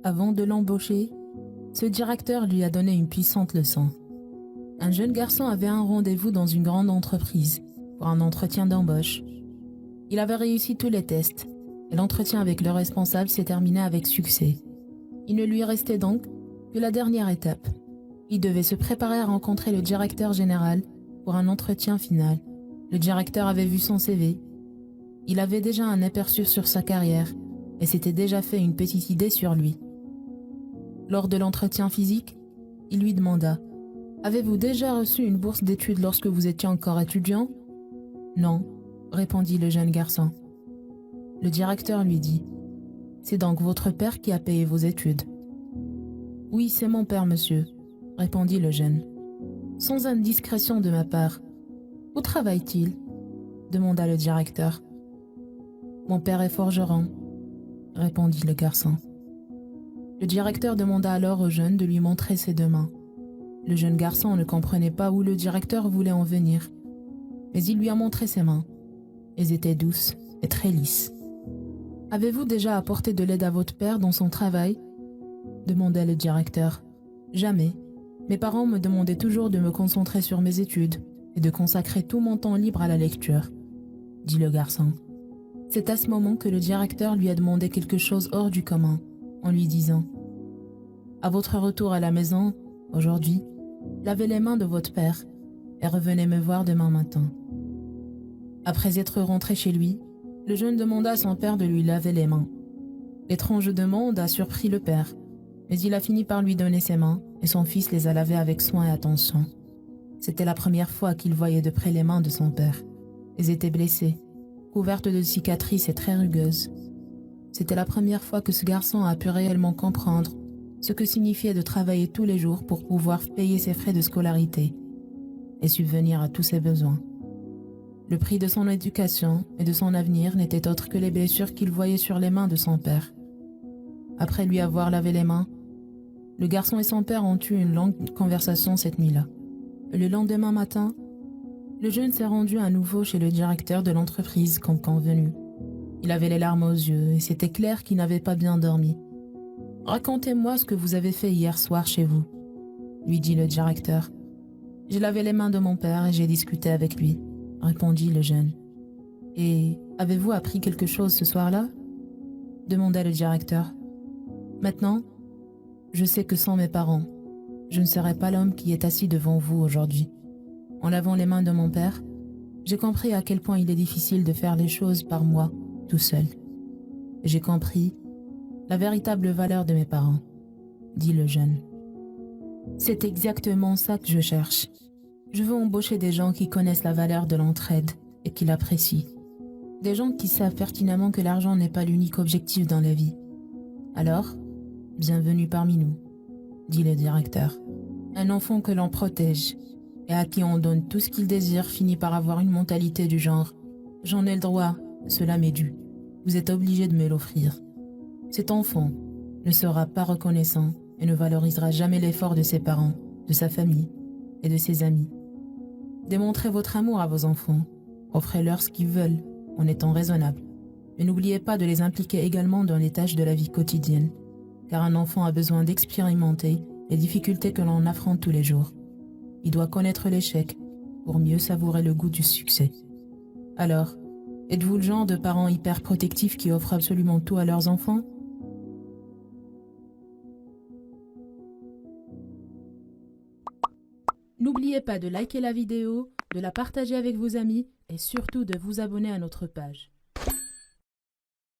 Avant de l'embaucher, ce directeur lui a donné une puissante leçon. Un jeune garçon avait un rendez-vous dans une grande entreprise pour un entretien d'embauche. Il avait réussi tous les tests et l'entretien avec le responsable s'est terminé avec succès. Il ne lui restait donc que la dernière étape. Il devait se préparer à rencontrer le directeur général pour un entretien final. Le directeur avait vu son CV. Il avait déjà un aperçu sur sa carrière et s'était déjà fait une petite idée sur lui. Lors de l'entretien physique, il lui demanda « Avez-vous déjà reçu une bourse d'études lorsque vous étiez encore étudiant ?»« Non », répondit le jeune garçon. Le directeur lui dit « C'est donc votre père qui a payé vos études ?»« Oui, c'est mon père, monsieur », répondit le jeune. « Sans indiscrétion de ma part, où travaille-t-il » demanda le directeur. « Mon père est forgeron », répondit le garçon. Le directeur demanda alors au jeune de lui montrer ses deux mains. Le jeune garçon ne comprenait pas où le directeur voulait en venir, mais il lui a montré ses mains. Elles étaient douces et très lisses. « Avez-vous déjà apporté de l'aide à votre père dans son travail ?» demandait le directeur. « Jamais. Mes parents me demandaient toujours de me concentrer sur mes études et de consacrer tout mon temps libre à la lecture, » dit le garçon. C'est à ce moment que le directeur lui a demandé quelque chose hors du commun, en lui disant « À votre retour à la maison, aujourd'hui, lavez les mains de votre père et revenez me voir demain matin. » Après être rentré chez lui, le jeune demanda à son père de lui laver les mains. L'étrange demande a surpris le père, mais il a fini par lui donner ses mains et son fils les a lavées avec soin et attention. C'était la première fois qu'il voyait de près les mains de son père. Elles étaient blessées, couvertes de cicatrices et très rugueuses. C'était la première fois que ce garçon a pu réellement comprendre ce que signifiait de travailler tous les jours pour pouvoir payer ses frais de scolarité et subvenir à tous ses besoins. Le prix de son éducation et de son avenir n'était autre que les blessures qu'il voyait sur les mains de son père. Après lui avoir lavé les mains, le garçon et son père ont eu une longue conversation cette nuit-là. Le lendemain matin, le jeune s'est rendu à nouveau chez le directeur de l'entreprise comme convenu. Il avait les larmes aux yeux et c'était clair qu'il n'avait pas bien dormi. « Racontez-moi ce que vous avez fait hier soir chez vous, » lui dit le directeur. « J'ai lavé les mains de mon père et j'ai discuté avec lui, » répondit le jeune. « Et avez-vous appris quelque chose ce soir-là » demanda le directeur. « Maintenant, je sais que sans mes parents, je ne serais pas l'homme qui est assis devant vous aujourd'hui. En lavant les mains de mon père, j'ai compris à quel point il est difficile de faire les choses par moi, tout seul. J'ai compris la véritable valeur de mes parents, » dit le jeune. « C'est exactement ça que je cherche. Je veux embaucher des gens qui connaissent la valeur de l'entraide et qui l'apprécient. Des gens qui savent pertinemment que l'argent n'est pas l'unique objectif dans la vie. Alors, bienvenue parmi nous, » dit le directeur. Un enfant que l'on protège et à qui on donne tout ce qu'il désire finit par avoir une mentalité du genre « J'en ai le droit, cela m'est dû. Vous êtes obligé de me l'offrir. » Cet enfant ne sera pas reconnaissant et ne valorisera jamais l'effort de ses parents, de sa famille et de ses amis. Démontrez votre amour à vos enfants. Offrez-leur ce qu'ils veulent en étant raisonnable. Mais n'oubliez pas de les impliquer également dans les tâches de la vie quotidienne, car un enfant a besoin d'expérimenter les difficultés que l'on affronte tous les jours. Il doit connaître l'échec pour mieux savourer le goût du succès. Alors, êtes-vous le genre de parents hyper protectifs qui offrent absolument tout à leurs enfants ? N'oubliez pas de liker la vidéo, de la partager avec vos amis et surtout de vous abonner à notre page.